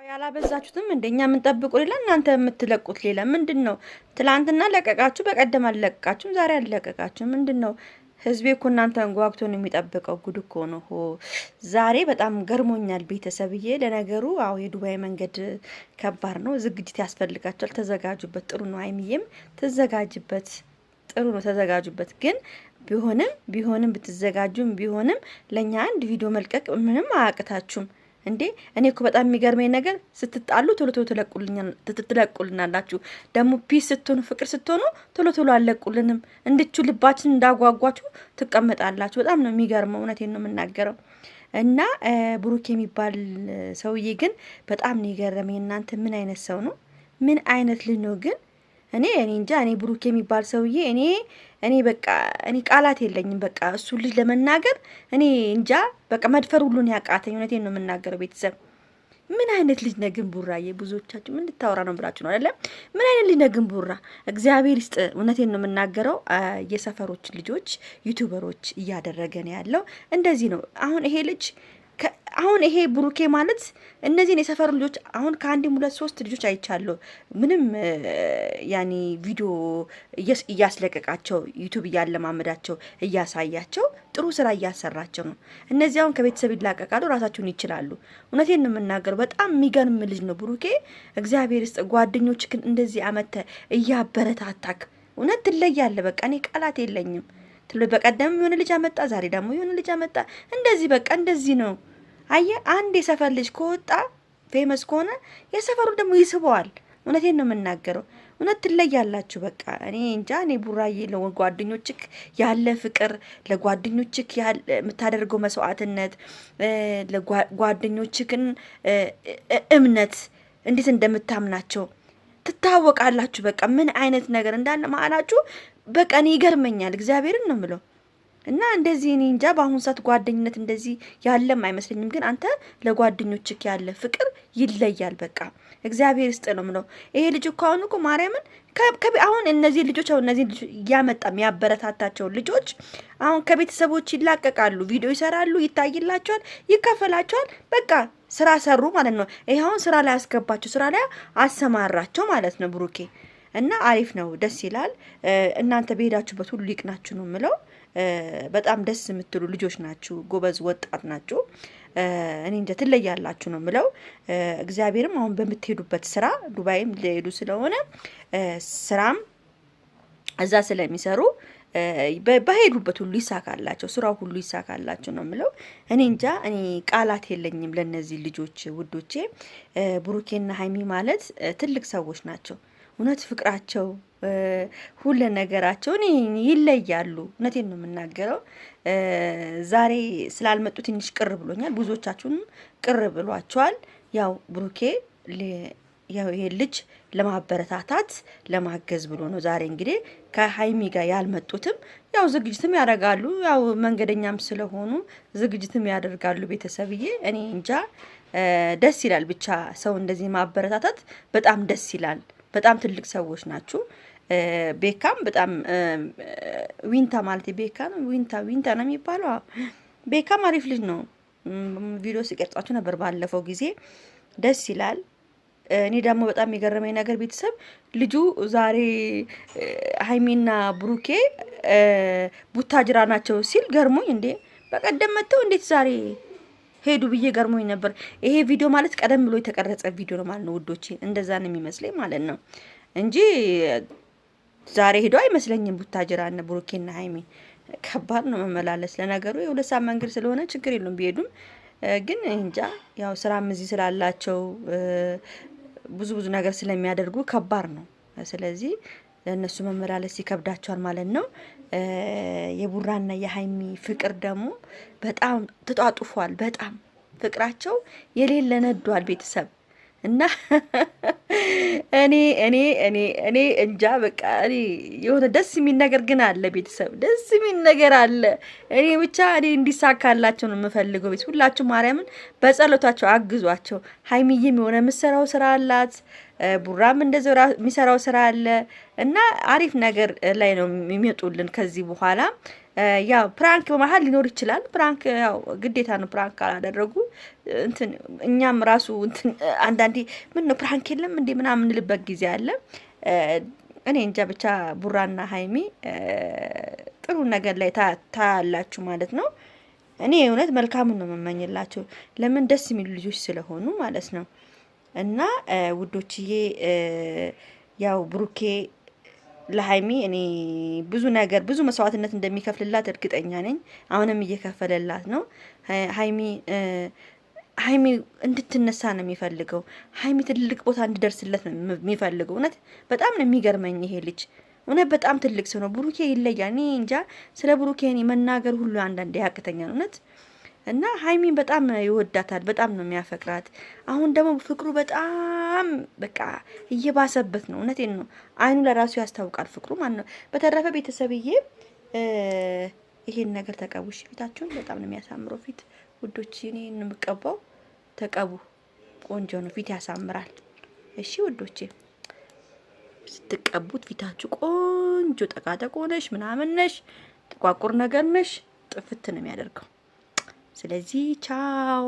ያላበዛችሁትም እንደኛ ምን ጠብቁ ሌላ እናንተ የምትለቁት ሌላ ምንድነው? ትላንትና ለቀቃችሁ፣ በቀደም አልለቀቃችሁም፣ ዛሬ አልለቀቃችሁም። ምንድነው? ህዝቤ እኮ እናንተን ጓግቶ ነው የሚጠብቀው። ጉድ እኮ ነው። ዛሬ በጣም ገርሞኛል ቤተሰብዬ። ለነገሩ አዎ የዱባይ መንገድ ከባድ ነው፣ ዝግጅት ያስፈልጋቸዋል። ተዘጋጁበት። ጥሩ ነው። አይሚዬም ተዘጋጅበት። ጥሩ ነው፣ ተዘጋጁበት። ግን ቢሆንም ብትዘጋጁም ቢሆንም ለኛ አንድ ቪዲዮ መልቀቅ ምንም አያቅታችሁም። እንዴ እኔ እኮ በጣም የሚገርመኝ ነገር ስትጣሉ ቶሎ ቶሎ ትለቁልናላችሁ። ደግሞ ፒስ ስትሆኑ ፍቅር ስትሆኑ ቶሎ ቶሎ አለቁልንም። እንድቹ ልባችን እንዳጓጓችሁ ትቀመጣላችሁ። በጣም ነው የሚገርመው። እውነቴን ነው የምናገረው። እና ብሩክ የሚባል ሰውዬ ግን በጣም ነው የገረመኝ። እናንተ ምን አይነት ሰው ነው? ምን አይነት ልጅ ነው ግን? እኔ እንጃ። እኔ ብሩክ የሚባል ሰውዬ እኔ በቃ እኔ ቃላት የለኝም። በቃ እሱ ልጅ ለመናገር እኔ እንጃ። በቃ መድፈር ሁሉን ያቃተኝ። እውነቴን ነው የምናገረው ቤተሰብ። ምን አይነት ልጅ ነው ግን ቡራዬ? ብዙዎቻችሁ ምን ልታወራ ነው ብላችሁ ነው አይደለ? ምን አይነት ልጅ ነው ግን ቡራ? እግዚአብሔር ይስጥ። እውነቴን ነው የምናገረው። የሰፈሮች ልጆች ዩቲዩበሮች እያደረገ ነው ያለው። እንደዚህ ነው አሁን ይሄ ልጅ አሁን ይሄ ብሩኬ ማለት እነዚህን የሰፈሩ ልጆች አሁን ከአንድም ሁለት ሶስት ልጆች አይቻለሁ። ምንም ያኒ ቪዲዮ እያስለቀቃቸው ዩቲዩብ እያለማመዳቸው እያሳያቸው ጥሩ ስራ እያሰራቸው ነው። እነዚህ አሁን ከቤተሰብ ይላቀቃሉ፣ ራሳቸውን ይችላሉ። እውነቴን ነው የምናገረው። በጣም የሚገርም ልጅ ነው ብሩኬ። እግዚአብሔር ይስጥ። ጓደኞችክን እንደዚህ አመተ እያበረታታክ እውነት ትለያለህ። በቃ እኔ ቃላት የለኝም። በቀደም የሆነ ልጅ አመጣ፣ ዛሬ ደግሞ የሆነ ልጅ አመጣ። እንደዚህ በቃ እንደዚህ ነው። አየህ አንድ የሰፈር ልጅ ከወጣ ፌመስ ከሆነ የሰፈሩ ደግሞ ይስበዋል። እውነቴን ነው የምናገረው። እውነት ትለያላችሁ። በቃ እኔ እንጃ። እኔ ቡራዬ ለጓደኞችክ ያለ ፍቅር፣ ለጓደኞችክ ያለ የምታደርገው መስዋዕትነት፣ ለጓደኞችክን እምነት እንዴት እንደምታምናቸው ትታወቃላችሁ። በቃ ምን አይነት ነገር እንዳለ ማላችሁ በቃ እኔ ይገርመኛል። እግዚአብሔርን ነው የምለው። እና እንደዚህ እኔ እንጃ በአሁን ሰዓት ጓደኝነት እንደዚህ ያለም አይመስለኝም። ግን አንተ ለጓደኞችክ ያለ ፍቅር ይለያል። በቃ እግዚአብሔር ይስጥ ነው የምለው። ይሄ ልጅ እኮ አሁን እኮ ማርያምን አሁን እነዚህ ልጆች እያመጣ የሚያበረታታቸው ልጆች አሁን ከቤተሰቦች ይላቀቃሉ፣ ቪዲዮ ይሰራሉ፣ ይታይላቸዋል፣ ይከፈላቸዋል። በቃ ስራ ሰሩ ማለት ነው። ይሄ አሁን ስራ ላይ ያስገባቸው፣ ስራ ላይ አሰማራቸው ማለት ነው ብሩኬ። እና አሪፍ ነው፣ ደስ ይላል። እናንተ በሄዳችሁበት ሁሉ ይቅናችሁ ነው የምለው። በጣም ደስ የምትሉ ልጆች ናችሁ፣ ጎበዝ ወጣት ናችሁ። እኔ እንጃ ትለያላችሁ ነው የምለው። እግዚአብሔርም አሁን በምትሄዱበት ስራ ዱባይም ሊሄዱ ስለሆነ ስራም እዛ ስለሚሰሩ በሄዱበት ሁሉ ይሳካላቸው፣ ስራው ሁሉ ይሳካላቸው ነው የምለው። እኔ እንጃ። እኔ ቃላት የለኝም ለነዚህ ልጆች ውዶቼ። ብሩኬና ሀይሚ ማለት ትልቅ ሰዎች ናቸው። እውነት ፍቅራቸው ሁሉ ነገራቸው ይለያሉ። እውነቴን ነው የምናገረው። ዛሬ ስላልመጡ ትንሽ ቅር ብሎኛል። ብዙዎቻችሁንም ቅር ብሏቸዋል። ያው ብሩኬ ያው ይሄ ልጅ ለማበረታታት ለማገዝ ብሎ ነው ዛሬ እንግዲህ ከሀይሚ ጋር ያልመጡትም። ያው ዝግጅትም ያደርጋሉ። ያው መንገደኛም ስለሆኑ ዝግጅትም ያደርጋሉ። ቤተሰብዬ እኔ እንጃ። ደስ ይላል ብቻ ሰው እንደዚህ ማበረታታት በጣም ደስ ይላል። በጣም ትልቅ ሰዎች ናችሁ። ቤካም በጣም ዊንታ ማለት ቤካ ነው፣ ዊንታ ነው የሚባለው። ቤካም አሪፍ ልጅ ነው። ቪዲዮ ሲቀርጻችሁ ነበር ባለፈው ጊዜ። ደስ ይላል። እኔ ደግሞ በጣም የገረመኝ ነገር ቤተሰብ ልጁ ዛሬ ሀይሚና ብሩኬ ቡታጅራ ናቸው ሲል ገርሞኝ፣ እንዴ በቀደም መጥተው እንዴት ዛሬ ሄዱ ብዬ ገርሞኝ ነበር። ይሄ ቪዲዮ ማለት ቀደም ብሎ የተቀረጸ ቪዲዮ ነው ማለት ነው ውዶቼ። እንደዛ ነው የሚመስለኝ ማለት ነው እንጂ ዛሬ ሄዶ አይመስለኝም። ቡታጅራና ብሩኬና ሀይሚ ከባድ ነው መመላለስ። ለነገሩ የሁለት ሰዓት መንገድ ስለሆነ ችግር የለውም ቢሄዱም፣ ግን እንጃ ያው ስራም እዚህ ስላላቸው ብዙ ነገር ስለሚያደርጉ ከባድ ነው። ስለዚህ ለእነሱ መመላለስ ይከብዳቸዋል ማለት ነው። የቡራና የሀይሚ ፍቅር ደግሞ በጣም ተጧጡፏል። በጣም ፍቅራቸው የሌለ ነዷል ቤተሰብ። እና እኔ እንጃ በቃ እኔ የሆነ ደስ የሚል ነገር ግን አለ ቤተሰብ፣ ደስ የሚል ነገር አለ። እኔ ብቻ እንዲሳካላቸው ነው የምፈልገው። ቤት ሁላችሁ ማርያምን በጸሎታቸው አግዟቸው። ሀይሚዬም የሆነ የምትሰራው ስራ አላት፣ ቡራም እንደዚያ የሚሰራው ስራ አለ እና አሪፍ ነገር ላይ ነው የሚመጡልን ከዚህ በኋላ። ያው ፕራንክ በመሀል ሊኖር ይችላል። ፕራንክ ያው ግዴታ ነው። ፕራንክ ካላደረጉ እንትን እኛም ራሱ እንትን አንዳንዴ ምን ነው ፕራንክ የለም እንዴ ምናምን እንልበት ጊዜ አለ። እኔ እንጃ ብቻ ቡራና ሀይሚ ጥሩ ነገር ላይ ታያላችሁ ማለት ነው። እኔ እውነት መልካሙን ነው የምመኝላቸው። ለምን ደስ የሚሉ ልጆች ስለሆኑ ማለት ነው። እና ውዶችዬ ያው ብሩኬ ለሀይሚ እኔ ብዙ ነገር ብዙ መስዋዕትነት እንደሚከፍልላት እርግጠኛ ነኝ። አሁንም እየከፈለላት ነው። ሀይሚ እንድትነሳ ነው የሚፈልገው። ሀይሚ ትልቅ ቦታ እንድደርስለት ነው የሚፈልገው። እውነት በጣም ነው የሚገርመኝ ይሄ ልጅ። እውነት በጣም ትልቅ ሰው ነው። ብሩኬ ይለያል። እኔ እንጃ ስለ ብሩኬ እኔ መናገር ሁሉ አንዳንዴ ያቅተኛል እውነት። እና ሀይሚን በጣም ይወዳታል፣ በጣም ነው የሚያፈቅራት። አሁን ደግሞ ፍቅሩ በጣም በቃ እየባሰበት ነው። እውነቴን ነው። አይኑ ለራሱ ያስታውቃል ፍቅሩ ማለት ነው። በተረፈ ቤተሰብዬ ይሄን ነገር ተቀቡሽ። ፊታችሁን በጣም ነው የሚያሳምረው ፊት ውዶች። እኔ የምቀባው ተቀቡ፣ ቆንጆ ነው፣ ፊት ያሳምራል። እሺ ውዶቼ ስትቀቡት ፊታችሁ ቆንጆ ጠቃጠቆ ነሽ ምናምን ነሽ ጥቋቁር ነገር ነሽ ጥፍት ነው የሚያደርገው። ስለዚህ ቻው።